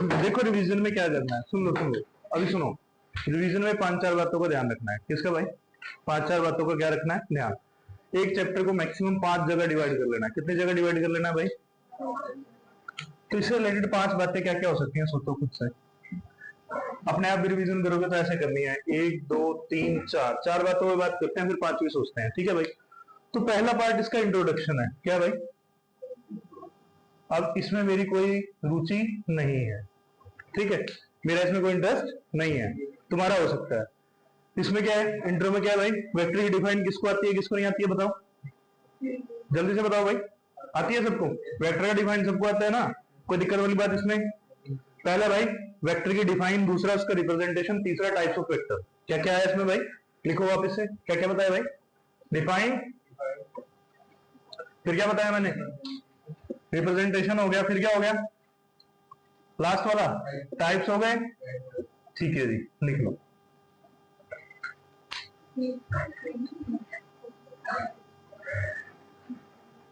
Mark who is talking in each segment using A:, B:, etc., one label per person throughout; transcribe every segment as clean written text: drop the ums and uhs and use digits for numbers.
A: देखो रिवीजन में क्या करना है, सुन लो अभी सुनो। रिवीजन में 5-4 बातों को ध्यान रखना है। किसका भाई? 5-4 बातों को क्या रखना है? ध्यान। एक चैप्टर को मैक्सिमम 5 जगह डिवाइड कर लेना है। कितनी जगह डिवाइड कर लेना है भाई? तो इससे रिलेटेड 5 बातें क्या क्या हो सकती हैं, सोचो खुद से। अपने आप भी रिवीजन करोगे तो ऐसे करनी है, 1 2 3 4 4 बातों में बात करते हैं, फिर 5वीं सोचते हैं। ठीक है भाई? तो पहला पार्ट इसका इंट्रोडक्शन है। क्या भाई? अब इसमें मेरी कोई रुचि नहीं है, ठीक है, मेरा इसमें कोई इंटरेस्ट नहीं है, तुम्हारा हो सकता है। इसमें क्या है, इंट्रो में क्या है भाई? वेक्टर की डिफाइन किसको आती है, किसको नहीं आती है, बताओ जल्दी से बताओ भाई। आती है सबको? वेक्टर का डिफाइन सबको आता है ना, कोई दिक्कत वाली बात इसमें? पहला भाई वेक्टर की डिफाइन, दूसरा उसका रिप्रेजेंटेशन, तीसरा टाइप्स ऑफ वेक्टर। क्या क्या है इसमें भाई? लिखो वापस से, क्या क्या बताया भाई? डिफाइन, फिर क्या बताया मैंने? रिप्रेजेंटेशन हो गया, फिर क्या हो गया लास्ट वाला? टाइप्स हो गए। ठीक है जी, लिख लो।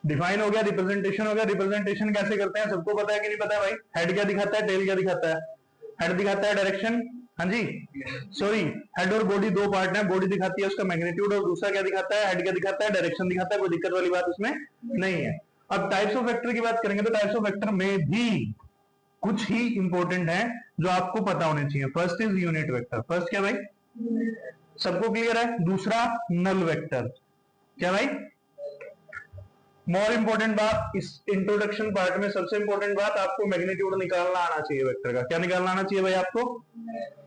A: डिफाइन हो गया, रिप्रेजेंटेशन हो गया। रिप्रेजेंटेशन कैसे करते हैं सबको पता है कि नहीं पता है भाई? हेड क्या दिखाता है, टेल क्या दिखाता है? हेड दिखाता है डायरेक्शन, हाँ जी सॉरी, हेड और बॉडी दो पार्ट है, बॉडी दिखाती है उसका मैग्नीट्यूड, और दूसरा क्या दिखाता है? हेड क्या दिखाता है? डायरेक्शन दिखाता है। कोई दिक्कत वाली बात उसमें नहीं है। अब टाइप्स ऑफ वेक्टर की बात करेंगे तो टाइप्स ऑफ वेक्टर में भी कुछ ही इंपॉर्टेंट है जो आपको पता होने चाहिए। First is unit vector. First क्या भाई? सबको क्लियर है? दूसरा नल वेक्टर। क्या भाई? मोर इंपोर्टेंट बात इस इंट्रोडक्शन पार्ट में, सबसे इंपोर्टेंट बात, आपको मैग्नीट्यूड निकालना आना चाहिए वेक्टर का। क्या निकालना आना चाहिए भाई आपको?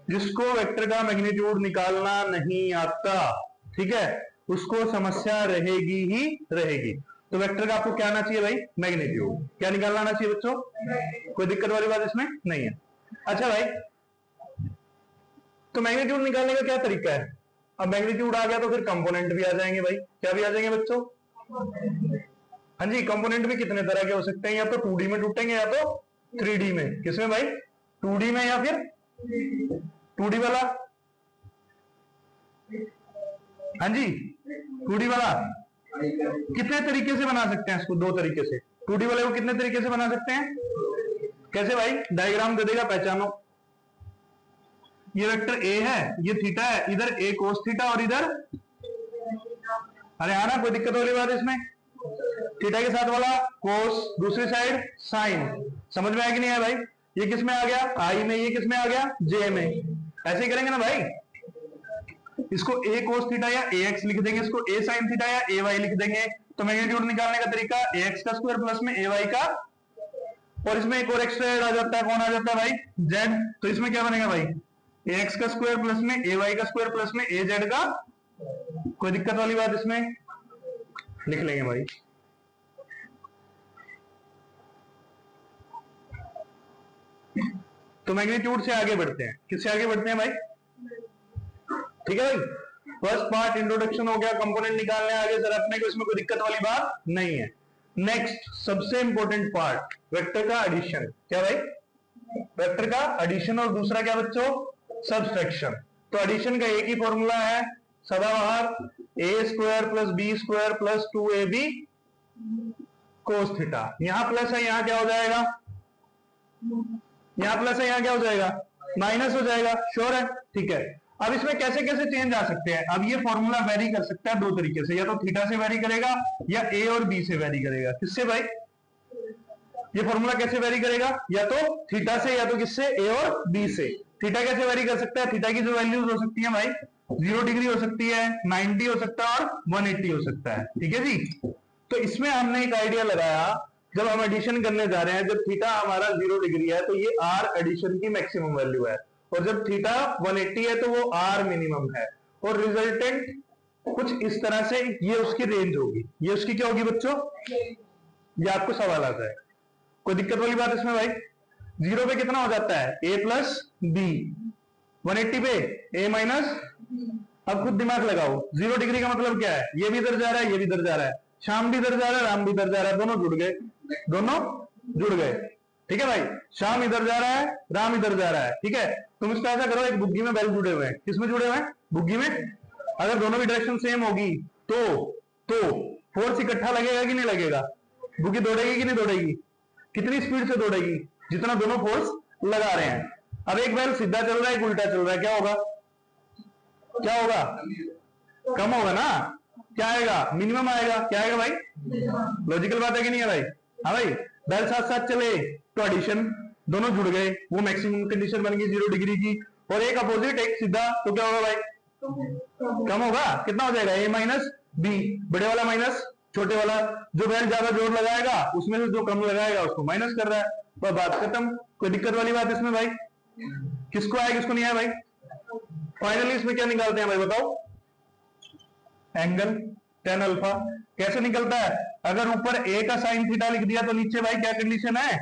A: जिसको वेक्टर का मैग्नीट्यूड निकालना नहीं आता, ठीक है, उसको समस्या रहेगी ही रहेगी। तो वेक्टर का आपको क्या आना चाहिए भाई? मैग्नीट्यूड। क्या निकालना आना चाहिए बच्चों? कोई दिक्कत वाली बात इसमें नहीं है। अच्छा भाई, तो मैग्नीट्यूड निकालने का क्या तरीका है? अब मैग्नीट्यूड आ गया तो फिर कंपोनेंट भी आ जाएंगे भाई। क्या भी आ जाएंगे बच्चों? हाँ जी, कंपोनेंट भी कितने तरह के हो सकते हैं, या तो 2D में टूटेंगे या तो 3D में। किसमें भाई? 2D में या फिर 2D वाला, हाँ जी 2D वाला कितने तरीके से बना सकते हैं इसको? 2 तरीके से। 2D वाले को कितने तरीके से बना सकते हैं? कैसे भाई? डायग्राम दे देगा, पहचानो। ये वेक्टर ए है, ये थीटा है, इधर ए कोस थीटा और इधर, अरे आना, कोई दिक्कत वाली बात इसमें? थीटा के साथ वाला कोस, दूसरी साइड साइन। समझ में आया कि नहीं आया भाई? ये किस में आ गया? आई में। ये किस में आ गया? जे में। ऐसे ही करेंगे ना भाई। इसको ए कोस थीटा या ए एक्स लिख देंगे, इसको ए साइन थीटा या ए वाई लिख देंगे। तो मैग्नीट्यूड निकालने का तरीका ए एक्स का स्क्वायर प्लस में ए वाई का, और इसमें एक और एक्स्ट्रा ऐड आ जाता है। कौन आ जाता है भाई? जेड। तो इसमें क्या बनेगा भाई? ए एक्स का स्क्वायर प्लस में ए वाई का स्क्वायर प्लस में ए जेड का। कोई दिक्कत वाली बात इसमें? लिख लेंगे भाई। तो मैग्नीट्यूड से आगे बढ़ते हैं। किससे आगे बढ़ते हैं भाई? ठीक है भाई, फर्स्ट पार्ट इंट्रोडक्शन हो गया, कंपोनेंट निकालने आगे सर अपने को, इसमें कोई दिक्कत वाली बात नहीं है। नेक्स्ट सबसे इंपॉर्टेंट पार्ट, वेक्टर का एडिशन। क्या भाई? वेक्टर का एडिशन, और दूसरा क्या बच्चों? सब्सट्रैक्शन। तो एडिशन का एक ही फॉर्मूला है सदाबहार, A square plus B square plus 2ab cos theta. यहां प्लस है, यहां क्या हो जाएगा? यहां प्लस है, यहां क्या हो जाएगा? माइनस हो जाएगा। श्योर है? ठीक है। अब इसमें कैसे कैसे चेंज आ सकते हैं? अब ये फॉर्मूला वेरी कर सकता है 2 तरीके से, या तो थीटा से वेरी करेगा या ए और बी से वेरी करेगा। किससे भाई? ये फॉर्मूला कैसे वेरी करेगा? या तो थीटा से या तो किससे? ए और बी से। थीटा कैसे वेरी कर सकता है? थीटा की जो वैल्यूज हो सकती है भाई, 0 डिग्री हो सकती है, 90 हो सकता है और 180 हो सकता है। ठीक है जी। तो इसमें हमने एक आइडिया लगाया, जब हम एडिशन करने जा रहे हैं, जब थीटा हमारा 0 डिग्री है तो ये आर एडिशन की मैक्सिमम वैल्यू है, और जब थीटा 180 है तो वो आर मिनिमम है, और रिजल्टेंट कुछ इस तरह से ये उसकी रेंज होगी। ये उसकी क्या होगी बच्चों? ये आपको सवाल आता है। कोई दिक्कत वाली बात इसमें भाई? 0 पे कितना हो जाता है? a प्लस बी, 180 पे a माइनस। अब खुद दिमाग लगाओ, 0 डिग्री का मतलब क्या है? ये भी इधर जा रहा है, ये भी इधर जा रहा है, शाम भी इधर जा रहा है, राम भी इधर जा रहा है, दोनों जुड़ गए, दोनों जुड़ गए। ठीक है भाई, शाम इधर जा रहा है, राम इधर जा रहा है। ठीक है, तुम इसका ऐसा करो, एक बुग्गी में बैल जुड़े हुए हैं। किसमें जुड़े हुए हैं? बुग्गी में। अगर दोनों की डायरेक्शन सेम होगी तो फोर्स इकट्ठा लगेगा कि नहीं लगेगा? बुग्गी दौड़ेगी कि नहीं दौड़ेगी? कितनी स्पीड से दौड़ेगी? जितना दोनों फोर्स लगा रहे हैं। अब एक बैल सीधा चल रहा है, एक उल्टा चल रहा है, क्या होगा? क्या होगा? कम होगा ना। क्या आएगा? मिनिमम आएगा। क्या आएगा भाई? लॉजिकल बात है कि नहीं है भाई? हाँ भाई, बैल साथ साथ चले तो एडिशन, दोनों जुड़ गए, वो मैक्सिमम कंडीशन बन गई 0 डिग्री की। और एक अपोजिट एक सीधा, तो क्या होगा भाई? कम होगा। कितना हो जाएगा? a माइनस बी, बड़े वाला माइनस छोटे वाला, जो बैल ज्यादा जोर लगाएगा उसमें से जो कम लगाएगा उसको माइनस कर रहा है, तो बात खत्म। कोई दिक्कत वाली बात इसमें भाई? किसको आया किसको नहीं आया भाई? फाइनली इसमें क्या निकालते हैं भाई बताओ? Angle tan alpha. कैसे निकलता है? अगर ऊपर a का साइन थीटा लिख दिया तो नीचे भाई क्या कंडीशन है?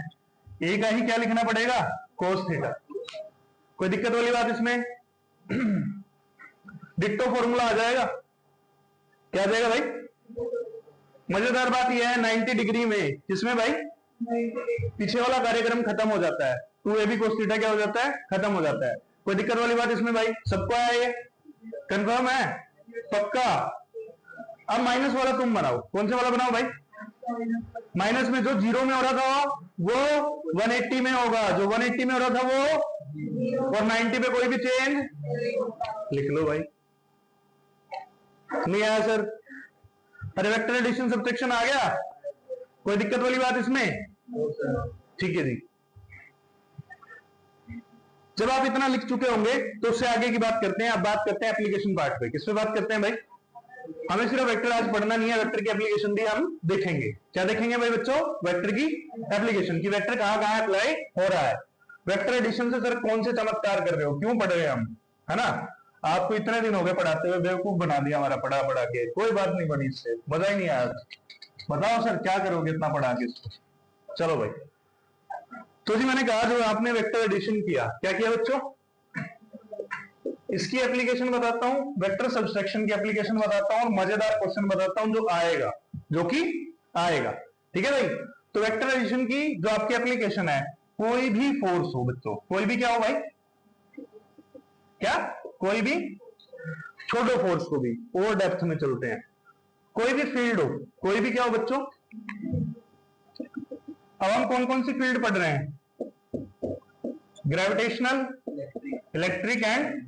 A: a का ही क्या लिखना पड़ेगा? cos theta. कोई दिक्कत वाली बात इसमें? डिट्टो फॉर्मूला आ जाएगा। क्या आ जाएगा भाई? मजेदार बात यह है 90 डिग्री में, किसमें भाई? पीछे वाला कार्यक्रम खत्म हो जाता है, 2ab cos थीटा क्या हो जाता है? खत्म हो जाता है। कोई दिक्कत वाली बात इसमें भाई? सबको आया ये? कंफर्म है? पक्का? अब माइनस वाला तुम बनाओ, कौन से वाला बनाओ भाई? माइनस में जो 0 में हो रहा था वो 180 में होगा, जो 180 में हो रहा था वो, और 90 पे कोई भी चेंज लिख लो भाई। नहीं आया सर? अरे वेक्टर एडिशन सब्ट्रैक्शन आ गया, कोई दिक्कत वाली बात इसमें? ठीक है जी। जब आप इतना लिख चुके होंगे तो उससे आगे की बात करते हैं। अब बात करते हैं एप्लीकेशन पार्ट पे। किस पे बात करते हैं भाई? हमें सिर्फ वेक्टर आज पढ़ना नहीं है, वेक्टर की एप्लीकेशन भी हम देखेंगे। क्या देखेंगे भाई बच्चों? वेक्टर की एप्लीकेशन की, वेक्टर कहां कहां अप्लाई हो रहा है। वेक्टर एडिशन से सर कौन से चमत्कार कर रहे हो, क्यों पढ़ रहे हैं हम, है ना? आपको इतने दिन हो गए पढ़ाते हुए, बेवकूफ बना दिया हमारा पढ़ा पढ़ा के। कोई बात नहीं बनी, इससे मजा ही नहीं आया। बताओ सर क्या करोगे इतना पढ़ा के इसको? चलो भाई, तो जी मैंने कहा जो आपने वेक्टर एडिशन किया, क्या किया बच्चों? इसकी एप्लीकेशन बताता हूं, वेक्टर सब्सट्रैक्शन की एप्लीकेशन बताता हूं, और मजेदार क्वेश्चन बताता हूं जो आएगा, जो कि आएगा। ठीक है भाई? तो वेक्टर एडिशन की जो आपकी एप्लीकेशन है, कोई भी फोर्स हो बच्चों, कोई भी क्या हो भाई? क्या? कोई भी, छोड़ो फोर्स को भी, और डेप्थ में चलते हैं। कोई भी फील्ड हो, कोई भी क्या हो बच्चों? अब हम कौन कौन सी फील्ड पढ़ रहे हैं? ग्रेविटेशनल, इलेक्ट्रिक एंड,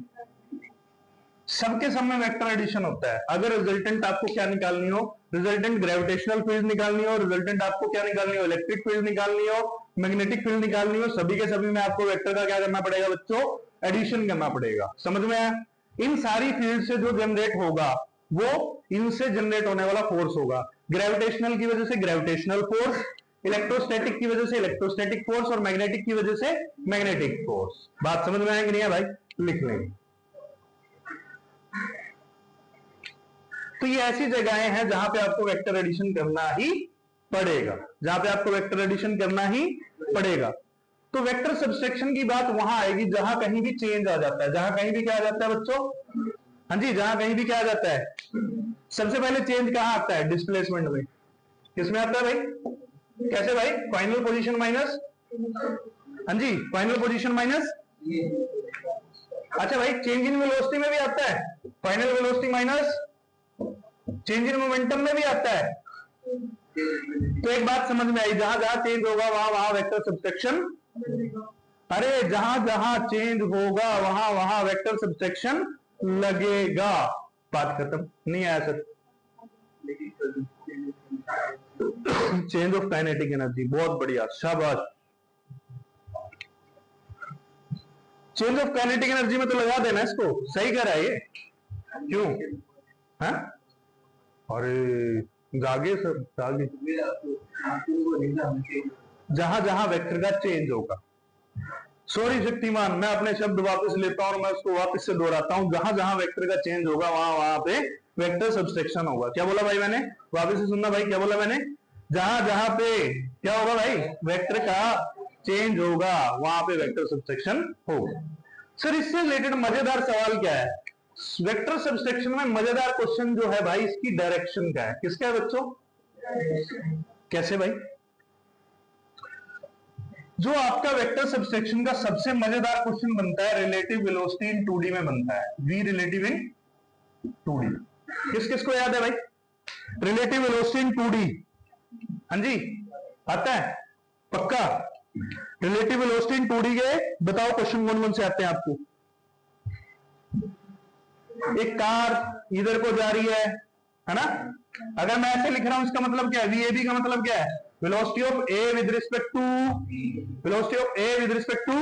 A: सबके सब में वेक्टर एडिशन होता है। अगर रिजल्टेंट आपको क्या निकालनी हो, रिजल्टेंट ग्रेविटेशनल फील्ड निकालनी हो, रिजल्टेंट आपको क्या निकालनी हो, इलेक्ट्रिक फील्ड निकालनी हो, मैग्नेटिक फील्ड निकालनी हो, सभी के सभी में आपको वेक्टर का क्या करना पड़ेगा बच्चों? एडिशन करना पड़ेगा। समझ में आया? इन सारी फील्ड से जो जनरेट होगा वो इनसे जनरेट होने वाला फोर्स होगा। ग्रेविटेशनल की वजह से ग्रेविटेशनल फोर्स, इलेक्ट्रोस्टैटिक की वजह से इलेक्ट्रोस्टैटिक फोर्स, और मैग्नेटिक की वजह से मैग्नेटिक फोर्स। बात समझ में आएगी नहीं है भाई? लिख लेंगे। तो ये ऐसी जगहें हैं जहां पे आपको वेक्टर एडिशन करना ही पड़ेगा, जहां पे आपको वेक्टर एडिशन करना ही पड़ेगा। तो वेक्टर सब्सट्रैक्शन की बात वहां आएगी जहां कहीं भी चेंज आ जाता है। जहां कहीं भी क्या आ जाता है बच्चों? हाँ जी, जहां कहीं भी क्या आ जाता है? सबसे पहले चेंज कहां आता है? डिस्प्लेसमेंट में। किसमें आता है भाई? कैसे भाई? फाइनल पोजीशन माइनस, हाँ जी, फाइनल पोजीशन माइनस, अच्छा भाई, चेंज इन वेलोसिटी में भी आता है, final velocity minus change in momentum में भी आता है। तो एक बात समझ में आई, जहां जहां चेंज होगा वहां वहां वेक्टर सब्सट्रैक्शन। अरे जहां जहां चेंज होगा वहां वहां वेक्टर सब्सट्रैक्शन लगेगा। बात खत्म। नहीं आया sir? Change of kinetic energy, बहुत बढ़िया, शाबाश। चेंज ऑफ काइनेटिक एनर्जी में तो लगा देना इसको, सही कह रहा है ये। क्यों? हाँ? अरे जागे सर, जागे। जहां जहां वेक्टर का चेंज होगा, सॉरी शक्तिमान, मैं अपने शब्द वापस लेता हूं और मैं उसको वापस से दोहराता हूं। जहां जहां वेक्टर का चेंज होगा वहां वहां पे वेक्टर सब्सट्रैक्शन होगा। क्या बोला भाई मैंने? वापस से सुनना भाई, क्या बोला मैंने? जहां जहां पे क्या होगा भाई? वेक्टर का चेंज होगा वहां पे वेक्टर सब्सट्रैक्शन होगा। सर इससे रिलेटेड मजेदार सवाल क्या है? वेक्टर सब्सट्रैक्शन में मजेदार क्वेश्चन जो है भाई, इसकी डायरेक्शन क्या है? किसका है बच्चों? कैसे भाई? जो आपका वेक्टर सब्सट्रैक्शन का सबसे मजेदार क्वेश्चन बनता है, रिलेटिव वेलोसिटी इन 2D में बनता है। वी रिलेटिव इन 2D। किस किस को याद है भाई? रिलेटिव वेलोसिटी इन 2D, हाँ जी, आता है? पक्का? रिलेटिव वेलोसिटी इन 2D के बताओ क्वेश्चन कौन कौन से आते हैं आपको। एक कार इधर को जा रही है ना, अगर मैं ऐसे लिख रहा हूं इसका मतलब क्या है, वीएबी का मतलब क्या है, velocity of A with respect to, velocity of A with respect to,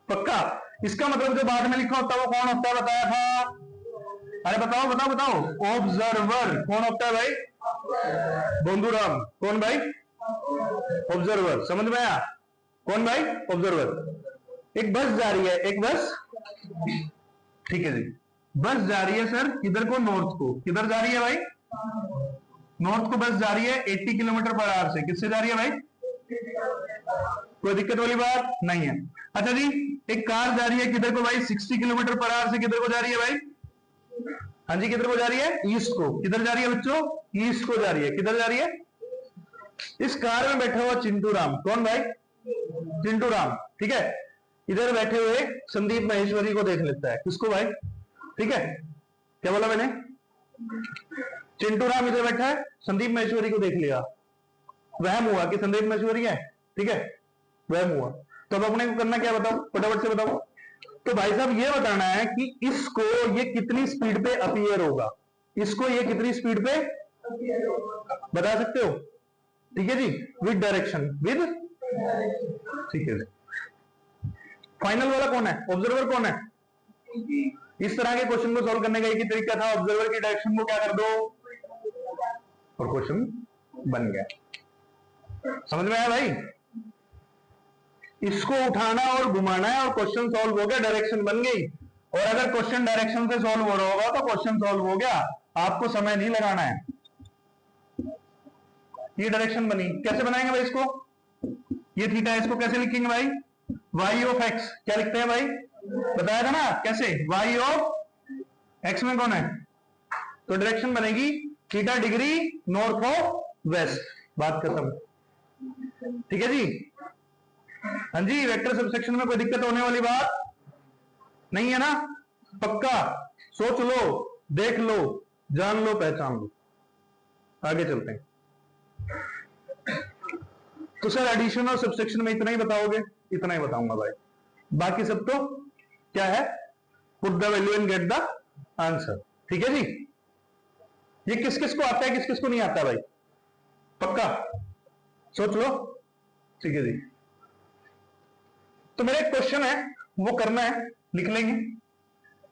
A: पक्का। इसका मतलब जो बाद में लिखा होता है वो कौन होता है बताया था, अरे बताओ बताओ बताओ, ऑब्जर्वर। कौन होता है भाई, बोंदूराम। कौन भाई, ऑब्जर्वर। समझ में आया, कौन भाई, ऑब्जर्वर। एक बस जा रही है, एक बस, ठीक है जी, बस जा रही है सर किधर को, नॉर्थ को। किधर जा रही है भाई, नॉर्थ को बस जा रही है 80 किलोमीटर पर आवर से। किससे जा रही है भाई, कोई दिक्कत वाली बात नहीं है। अच्छा जी, एक कार जा रही है किधर को भाई, 60 किलोमीटर पर आवर से। किधर को जा रही है भाई, हाँ जी, किधर को जा रही है, ईस्ट को। किधर जा रही है बच्चों, ईस्ट को जा रही है। किधर जा रही है, इस कार में बैठा हुआ चिंटू राम। कौन भाई, चिंटू राम, ठीक है। इधर बैठे हुए संदीप महेश्वरी को देख लेता है। किसको भाई, ठीक है, क्या बोला मैंने, चिंटू राम इधर बैठा है, संदीप महेश्वरी को देख लिया, वहम हुआ कि संदीप महेश्वरी है, ठीक है, वहम हुआ। तो अब अपने को करना क्या, बताओ फटाफट से बताओ। तो भाई साहब ये बताना है कि इसको ये कितनी स्पीड पे अपीयर होगा, इसको ये कितनी स्पीड पे बता सकते हो, ठीक है जी, विद डायरेक्शन, विद, ठीक है जी। फाइनल वाला कौन है, ऑब्जर्वर कौन है। इस तरह के क्वेश्चन को सॉल्व करने का एक ही तरीका था, ऑब्जर्वर की डायरेक्शन को क्या कर दो और क्वेश्चन बन गया। समझ में आया भाई, इसको उठाना और घुमाना है और क्वेश्चन सॉल्व हो गया, डायरेक्शन बन गई। और अगर क्वेश्चन डायरेक्शन से सॉल्व हो रहा होगा तो क्वेश्चन सॉल्व हो गया, आपको समय नहीं लगाना है। ये डायरेक्शन बनी, कैसे बनाएंगे भाई इसको, ये थीटा है, इसको कैसे लिखेंगे भाई, y ऑफ x। क्या लिखते हैं भाई, बताया था ना कैसे, y ऑफ x में कौन है, तो डायरेक्शन बनेगी theta degree north of west. बात खत्म, ठीक है जी। हाँ जी, वेक्टर सबसेक्शन में कोई दिक्कत होने वाली बात नहीं है ना, पक्का। सोच लो, देख लो, जान लो, पहचान लो, आगे चलते हैं। तो सर एडिशन और सबसेक्शन में इतना ही बताओगे, इतना ही बताऊंगा भाई, बाकी सब तो क्या है, put the value and get the answer, ठीक है जी। ये किस किस को आता है, किस किस को नहीं आता भाई, पक्का सोच लो, ठीक है जी। तो मेरा एक क्वेश्चन है वो करना है, लिख लेंगे।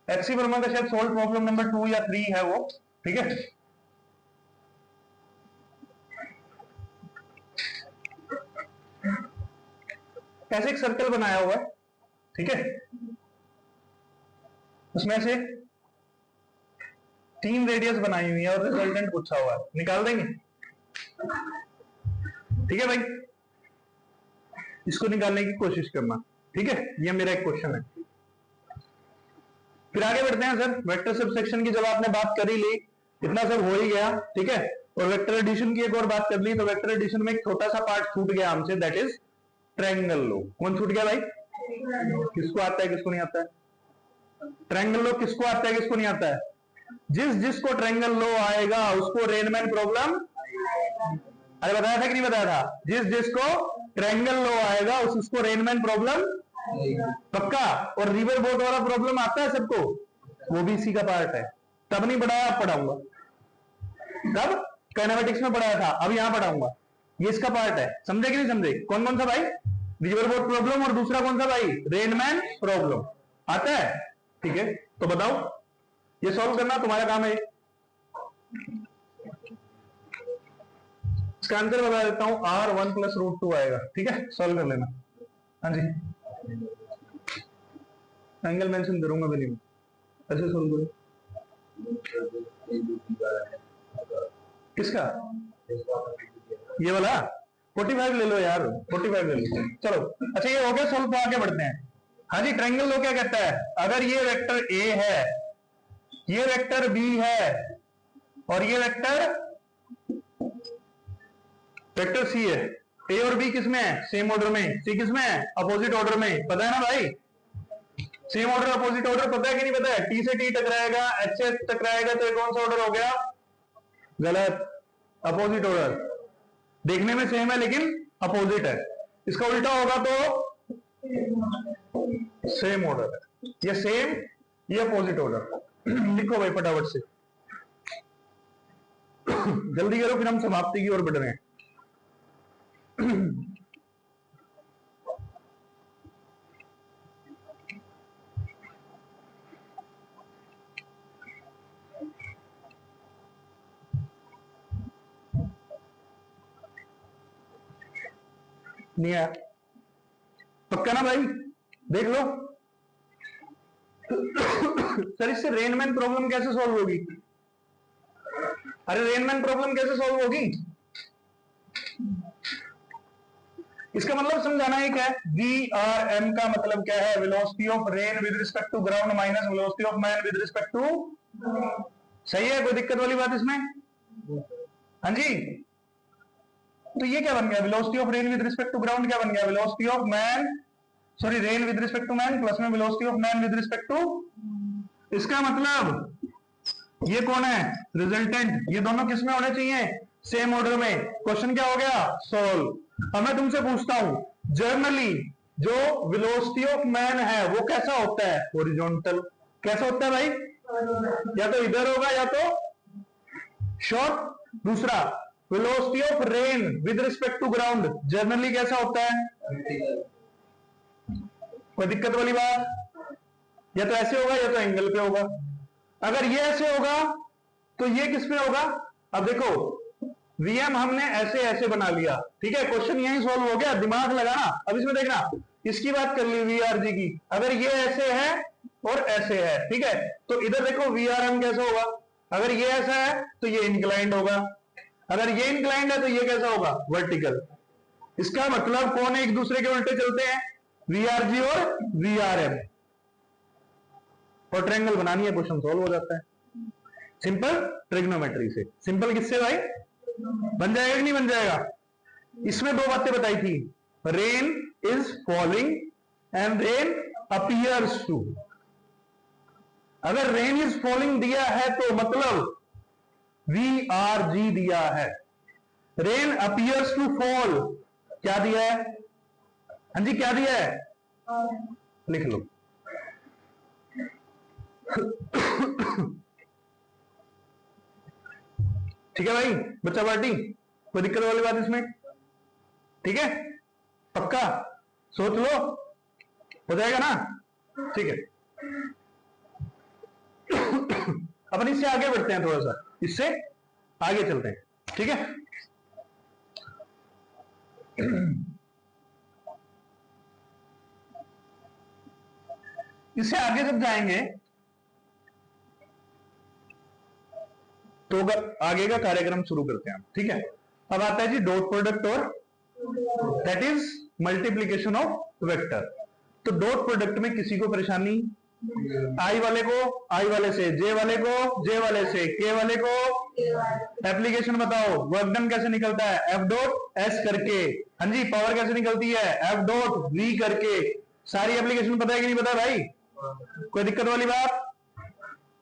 A: एचसी वर्मा का शायद सोल्व प्रॉब्लम नंबर 2 या 3 है वो, ठीक है। ऐसे एक सर्कल बनाया हुआ है, ठीक है, उसमें से 3 रेडियस बनाई हुई है और रिजल्टेंट पूछा हुआ है, निकाल देंगे, ठीक है भाई। इसको निकालने की कोशिश करना, ठीक है, ये मेरा एक क्वेश्चन है। फिर आगे बढ़ते हैं सर, वेक्टर सबसेक्शन की जब आपने बात कर ही ली, इतना सब हो ही गया, ठीक है, और वेक्टर एडिशन की एक और बात कर ली, तो वेक्टर एडिशन में एक छोटा सा पार्ट छूट गया हमसे, दैट इज ट्रायंगल लो। कौन छूट गया भाई, किसको आता है किसको नहीं आता है, ट्रायंगल लो किसको आता है किसको नहीं आता है, जिस जिसको ट्रायंगल लो आएगा उसको रेनमैन प्रॉब्लम, अरे बताया था कि नहीं बताया था, जिस जिसको ट्रायंगल लो आएगा उसको रेनमैन प्रॉब्लम, पक्का। और रिवर बोट वाला प्रॉब्लम आता है सबको, वो भी इसी का पार्ट है। तब नहीं पढ़ाया, अब पढ़ाऊंगा, तब काइनेमेटिक्स में पढ़ाया था, अब यहां पढ़ाऊंगा, ये इसका पार्ट है। समझे कि नहीं समझे, कौन कौन सा भाई, रिवर बोट प्रॉब्लम, और दूसरा कौन सा भाई, रेनमैन प्रॉब्लम आता है, ठीक है। तो बताओ, ये सॉल्व करना तुम्हारा काम है। इसका आंसर बता देता हूं, R1 + √2 आएगा, ठीक है, सॉल्व कर लेना। हाँ जी, एंगल मेंशन करूंगा भी नहीं, ऐसे सॉल्व करो। किसका, ये वाला 45 ले लो यार, 45 ले लो, चलो। अच्छा ये हो गया सॉल्व, आगे बढ़ते हैं। हाँ जी, ट्रायंगल लो क्या कहता है, अगर ये वेक्टर A है, ये वेक्टर B है और ये वेक्टर C है, A और B किस में है, सेम ऑर्डर में, C किस में है, अपोजिट ऑर्डर में, पता है ना भाई, सेम ऑर्डर अपोजिट ऑर्डर पता है कि नहीं पता है, T से T टकराएगा, H से टकराएगा, तो ये कौन सा ऑर्डर हो गया, गलत, अपोजिट ऑर्डर। देखने में सेम है लेकिन अपोजिट है, इसका उल्टा होगा तो सेम ऑर्डर है, ये सेम, ये अपोजिट ऑर्डर। लिखो भाई फटाफट से, जल्दी करो, फिर हम समाप्ति की ओर बढ़ रहे हैं। नहीं आया, पक्का ना भाई? देख लो। सर इससे रेनमैन प्रॉब्लम कैसे सॉल्व होगी? अरे रेनमैन प्रॉब्लम कैसे सॉल्व होगी? इसका मतलब समझाना एक है, VRM का मतलब क्या है? Velocity of rain with respect to ground minus velocity of man with respect to. सही है, कोई दिक्कत वाली बात इसमें? हाँ जी, तो ये क्या बन गया? Velocity of rain with respect to ground क्या बन गया? Velocity of man, sorry rain with respect to man plus में velocity of man with respect to. इसका मतलब ये कौन है? रिजल्टेंट। ये दोनों किस में होने चाहिए? सेम ऑर्डर में। क्वेश्चन क्या हो गया? सोल्व। अब मैं तुमसे पूछता हूं, जनरली जो वेलोसिटी ऑफ मैन है वो कैसा होता है? हॉरिजॉन्टल। कैसा होता है भाई? या तो इधर होगा या तो शॉर्ट। दूसरा, velocity of rain with respect to ground generally कैसा होता है? कोई दिक्कत वाली बात? या तो ऐसे होगा या तो एंगल पे होगा। अगर ये ऐसे होगा तो ये किस पे होगा? अब देखो, वीएम हमने ऐसे ऐसे बना लिया, ठीक है, क्वेश्चन यही सॉल्व हो गया, दिमाग लगाना। अब इसमें देखना, इसकी बात कर ली वीआरजी की, अगर ये ऐसे है और ऐसे है, ठीक है, तो इधर देखो वीआरएम कैसा होगा? अगर ये ऐसा है तो ये इंक्लाइंड होगा, अगर ये इंक्लाइंड है तो ये कैसा होगा? वर्टिकल। इसका मतलब कौन एक दूसरे के उल्टे चलते हैं? वीआरजी और वीआरएम। और ट्रायंगल बनानी है, क्वेश्चन सॉल्व हो जाता है सिंपल ट्रिग्नोमेट्री से। सिंपल किससे भाई? बन जाएगा कि नहीं बन जाएगा? इसमें दो बातें बताई थी, rain is falling and rain appears to. अगर रेन इज फॉलिंग दिया है तो मतलब VRG दिया है। रेन अपीयर्स टू फॉल क्या दिया है? हाँ जी, क्या दिया है? लिख लो। ठीक है भाई, बच्चा पार्टी, कोई दिक्कत वाली बात इसमें? ठीक है, पक्का? सोच लो, हो जाएगा ना? ठीक है। अपन इससे आगे बढ़ते हैं, थोड़ा सा इससे आगे चलते हैं, ठीक है। इससे आगे जब जाएंगे तो आगे का कार्यक्रम शुरू करते हैं, ठीक है। अब आता है जी डॉट प्रोडक्ट, और that is multiplication of vector. तो डॉट प्रोडक्ट में किसी को परेशानी? आई वाले को आई वाले से, जे वाले को जे वाले से, के वाले को। एप्लीकेशन बताओ, वर्क डन कैसे निकलता है? एफ डॉट एस करके। हाँ जी, पावर कैसे निकलती है? एफ डॉट वी करके। सारी एप्लीकेशन पता है कि नहीं पता भाई? कोई दिक्कत वाली बात?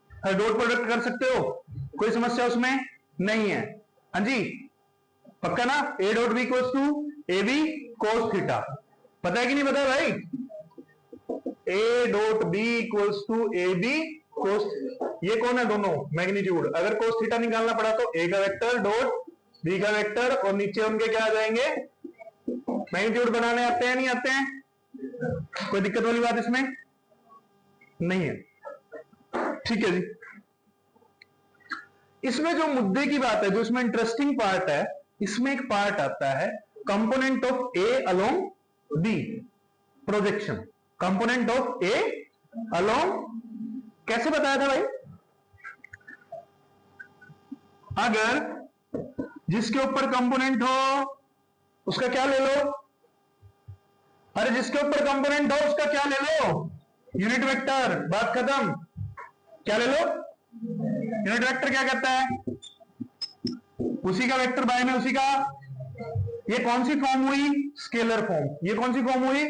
A: डॉट प्रोडक्ट कर सकते हो, कोई समस्या उसमें नहीं है। हाँ जी, पक्का ना? A dot B equals to A B cos theta, पता है कि नहीं पता भाई? A dot B equals to A B cos, ये कौन है? दोनों मैग्नीट्यूड। अगर कोस थीटा निकालना पड़ा तो ए का वेक्टर डॉट बी का वेक्टर, और नीचे उनके क्या आ जाएंगे? मैग्नीट्यूड बनाने आते हैं नहीं आते हैं? कोई दिक्कत वाली बात इसमें नहीं है, ठीक है जी। इसमें जो मुद्दे की बात है, जो इसमें इंटरेस्टिंग पार्ट है, इसमें एक पार्ट आता है component of A along B projection. Component of A along, कैसे बताया था भाई? अगर जिसके ऊपर कंपोनेंट हो उसका क्या ले लो? अरे जिसके ऊपर कंपोनेंट हो उसका क्या ले लो? यूनिट वेक्टर, बात खत्म। क्या ले लो? यूनिट वेक्टर क्या कहता है? उसी का वेक्टर बाय में उसी का। ये कौन सी फॉर्म हुई? Scalar form. ये कौन सी फॉर्म हुई?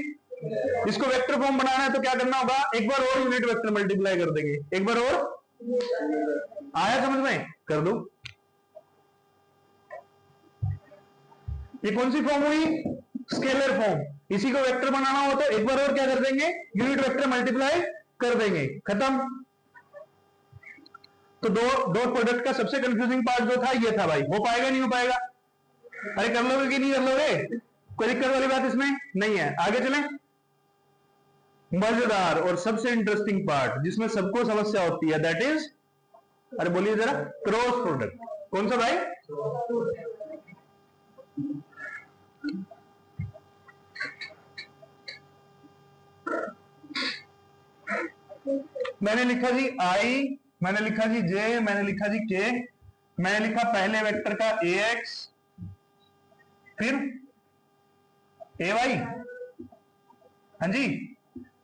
A: इसको वेक्टर फॉर्म बनाना है तो क्या करना होगा? एक बार और यूनिट वेक्टर मल्टीप्लाई कर देंगे, एक बार और। आया समझ में? कर दो। ये कौन सी फॉर्म हुई? Scalar form. इसी को वेक्टर बनाना हो तो एक बार और क्या कर देंगे, यूनिट वेक्टर मल्टीप्लाई कर देंगे, खत्म। तो डॉट प्रोडक्ट का सबसे कंफ्यूजिंग पार्ट जो था ये था भाई। हो पाएगा नहीं हो पाएगा? अरे कर लोगे कि नहीं कर लोगे? कोई दिक्कत वाली बात इसमें नहीं है। आगे चलें। मजेदार और सबसे इंटरेस्टिंग पार्ट जिसमें सबको समस्या होती है, दैट इज, अरे बोलिए जरा, क्रॉस प्रोडक्ट। कौन सा भाई? मैंने लिखा जी आई, मैंने लिखा जी जे, मैंने लिखा जी के, मैंने लिखा पहले वेक्टर का ए एक्स, फिर ए वाई, हाँ जी,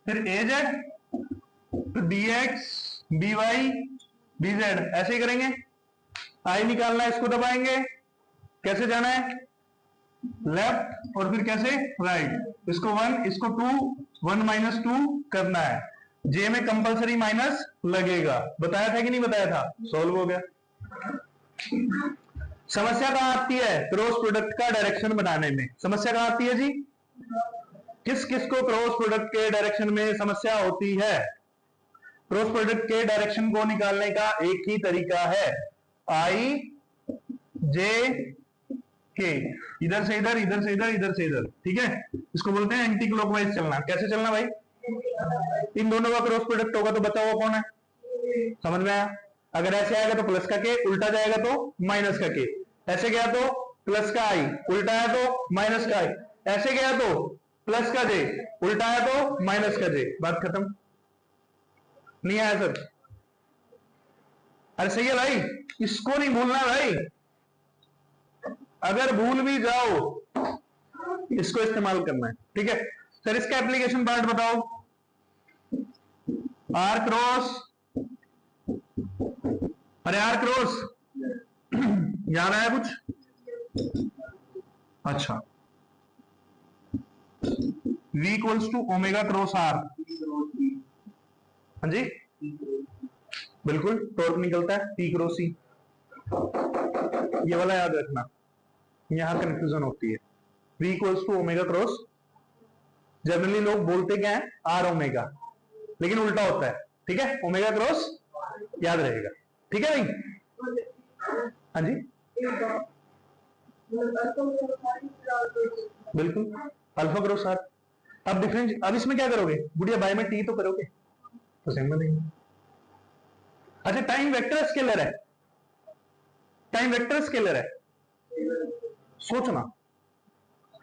A: फिर ए जेड, फिर B X, B Y, B Z, ऐसे ही करेंगे। आई निकालना है, इसको दबाएंगे, कैसे जाना है, लेफ्ट, और फिर कैसे, राइट। इसको 1, इसको 2, 1 माइनस 2 करना है। जे में कंपलसरी माइनस लगेगा, बताया था कि नहीं बताया था? सॉल्व हो गया। समस्या कहां आती है? क्रॉस प्रोडक्ट का डायरेक्शन बनाने में समस्या कहां आती है जी? किस किस को क्रॉस प्रोडक्ट के डायरेक्शन में समस्या होती है? क्रॉस प्रोडक्ट के डायरेक्शन को निकालने का एक ही तरीका है, आई जे के, इधर से इधर, इधर से इधर, इधर से इधर, ठीक है। इसको बोलते हैं एंटी क्लॉकवाइज चलना। कैसे चलना भाई? इन दोनों का क्रॉस प्रोडक्ट होगा तो बचा हुआ कौन है? समझ में आया? अगर ऐसे आएगा तो प्लस का के, उल्टा जाएगा तो माइनस का के। ऐसे गया तो प्लस का आई, उल्टा आया तो माइनस का आई। ऐसे गया तो प्लस का जे, उल्टा आया तो माइनस का जे। बात खत्म। नहीं आया सर? अरे सही है भाई, इसको नहीं भूलना भाई। अगर भूल भी जाओ इसको इस्तेमाल करना है, ठीक है। सर इसका एप्लीकेशन पार्ट बताओ। आर क्रॉस, अरे आर क्रॉस याद आया कुछ? अच्छा, V equals to omega cross R, हाँ जी बिल्कुल, टॉर्क निकलता है P क्रॉस C। ये वाला याद रखना, यहां कंफ्यूजन होती है। V equals to omega cross, generally लोग बोलते क्या है, आर ओमेगा, लेकिन उल्टा होता है, ठीक है। ओमेगा क्रॉस याद रहेगा, ठीक है भाई। हाँ जी बिल्कुल, अल्फा क्रॉस आर। अब डिफरेंस, अब इसमें क्या करोगे बुढ़िया, बाय में टी तो करोगे, तो सेम बनेगा। अच्छा, टाइम वेक्टर स्केलर है, टाइम वेक्टर स्केलर है, सोचना,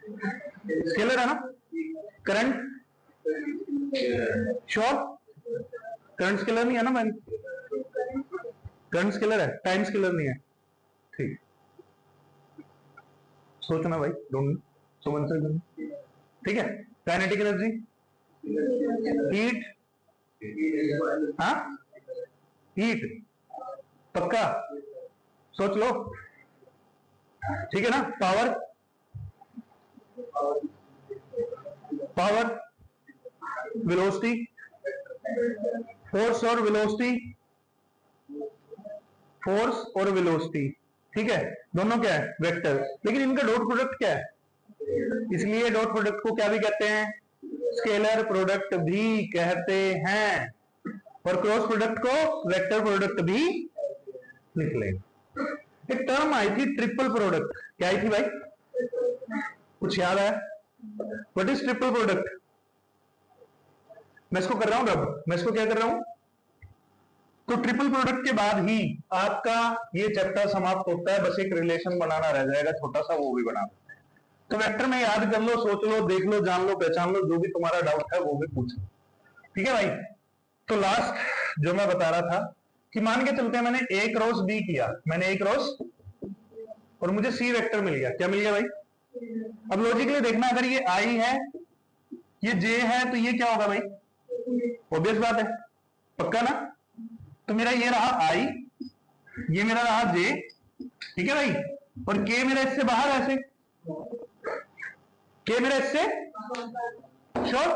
A: स्केलर है ना। करंट श्योर, करंट स्केलर नहीं है ना मैन? करंट स्केलर है, टाइम स्केलर नहीं है, ठीक। सोचना भाई, डोंट सुमन से, ठीक है। काइनेटिक एनर्जी, हीट, हाँ हीट, पक्का सोच लो, ठीक है ना। पावर, पावर, वेलोसिटी, फोर्स और वेलोसिटी, फोर्स और वेलोसिटी, ठीक है। दोनों क्या है, वेक्टर, लेकिन इनका डॉट प्रोडक्ट क्या है, इसलिए डॉट प्रोडक्ट को क्या भी कहते हैं, स्केलर प्रोडक्ट भी कहते हैं, और क्रॉस प्रोडक्ट को वेक्टर प्रोडक्ट भी लिख लेंगे। एक टर्म आई थी ट्रिपल प्रोडक्ट, क्या आई थी भाई, कुछ याद है? What is triple product? मैं इसको कर रहा हूं, अब मैं इसको क्या कर रहा हूं, तो ट्रिपल प्रोडक्ट के बाद ही आपका ये चैप्टर समाप्त होता है। बस एक रिलेशन बनाना रह जाएगा छोटा सा, वो भी बना। तो वेक्टर में याद कर लो, सोच लो, देख लो, जान लो, पहचान लो, जो भी तुम्हारा डाउट है वो भी पूछ लो, ठीक है भाई। तो लास्ट जो मैं बता रहा था कि मान के चलते हैं मैंने ए क्रॉस बी किया, मैंने ए क्रॉस, और मुझे सी वेक्टर मिल गया। क्या मिल गया भाई? अब लॉजिकली देखना, अगर ये आई है, ये जे है, तो ये क्या होगा भाई? ऑब्वियस बात है, पक्का ना। तो मेरा ये रहा आई, ये मेरा रहा जे, ठीक है भाई, और के मेरा इससे बाहर, ऐसे के मेरा इससे श्योर।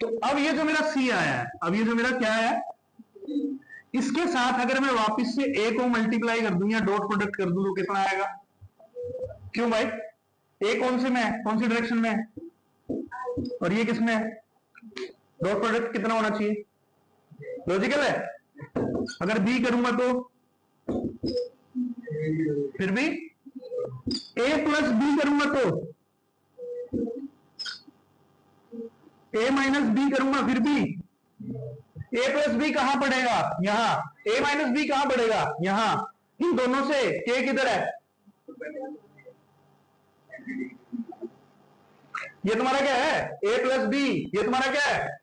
A: तो अब ये जो मेरा सी आया है, अब ये जो मेरा क्या है, इसके साथ अगर मैं वापस से ए को मल्टीप्लाई कर दूं या डॉट प्रोडक्ट कर दूं तो कितना आएगा? क्यों भाई? ए कौन से में है, कौन सी डायरेक्शन में है, और ये किस में है, डॉट प्रोडक्ट कितना होना चाहिए, लॉजिकल है। अगर बी करूंगा तो फिर भी ए प्लस बी करूंगा तो ए माइनस बी करूंगा फिर भी ए प्लस बी कहां पड़ेगा, यहां, ए माइनस बी कहां पड़ेगा, यहां, इन दोनों से के किधर है, ये तुम्हारा क्या है, ए प्लस बी, ये तुम्हारा क्या है,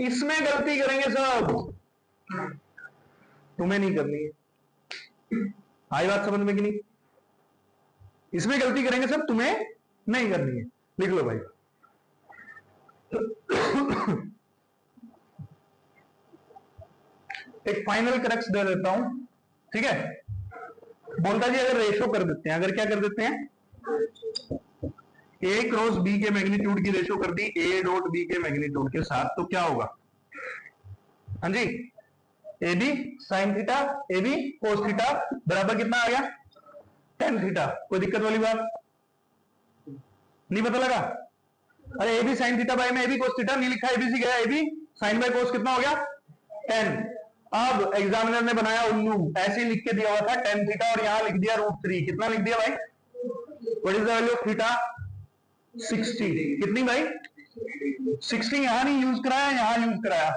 A: इसमें गलती करेंगे सब, तुम्हें नहीं करनी है, आई बात समझ में कि नहीं, इसमें गलती करेंगे सब, तुम्हें नहीं करनी है, लिख लो भाई। एक फाइनल क्रक्स दे देता हूं, ठीक है, बोलता जी अगर रेशो कर देते हैं, अगर क्या कर देते हैं, ए क्रॉस बी के मैग्नीट्यूड की रेशो कर दी ए डॉट बी के मैग्नीट्यूड के साथ, तो क्या होगा, हाँ जी, A B sine theta A B cos theta बराबर कितना आ गया, टेन थीटा। कोई दिक्कत वाली बात नहीं, पता लगा, अरे A B sine theta by में ए बी कोस थीटा नहीं लिखा, एबीसी गया, A B sine by cos कितना हो गया 10। अब एग्जामिनर ने बनाया उल्लू, ऐसे लिख के दिया हुआ था टेन थीटा और यहां लिख दिया √3, कितना लिख दिया भाई, what is the value of theta 60, कितनी भाई 60, यहां नहीं यूज कराया, यहां यूज कराया,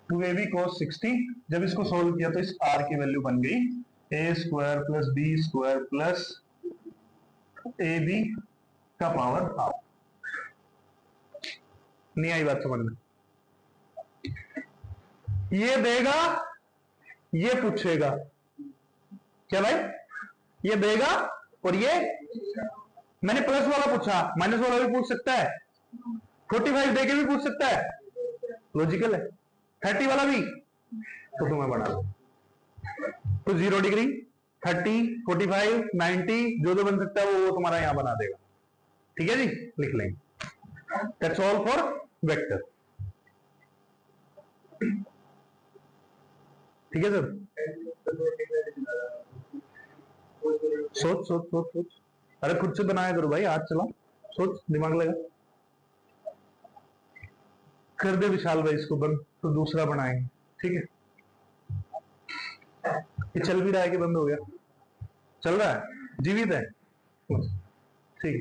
A: 2ab cos 60। जब इसको सोल्व किया तो इस r की वैल्यू बन गई a square plus B square plus A B का पावर हाफ। नहीं आई बात समझ में, ये देगा ये पूछेगा, क्या भाई, ये देगा और ये, मैंने प्लस वाला पूछा, माइनस वाला भी पूछ सकता है, 45 देके भी पूछ सकता है, लॉजिकल है, 30 वाला भी, तो तुम्हें बना दो, तो 0 डिग्री 30 45 90 जो जो बन सकता है वो तुम्हारा यहां बना देगा, ठीक है जी, लिख लेंगे, दैट्स ऑल फॉर वेक्टर, ठीक है सर। सोच सोच सोच सोच, अरे खुद से बनाया करो भाई, हाथ चलाओ, सोच, दिमाग लगा, कर दे विशाल भाई इसको बंद, तो दूसरा बनाएंगे, ठीक है, ये चल भी रहा है कि बंद हो गया, चल रहा है, जीवित है, ठीक है।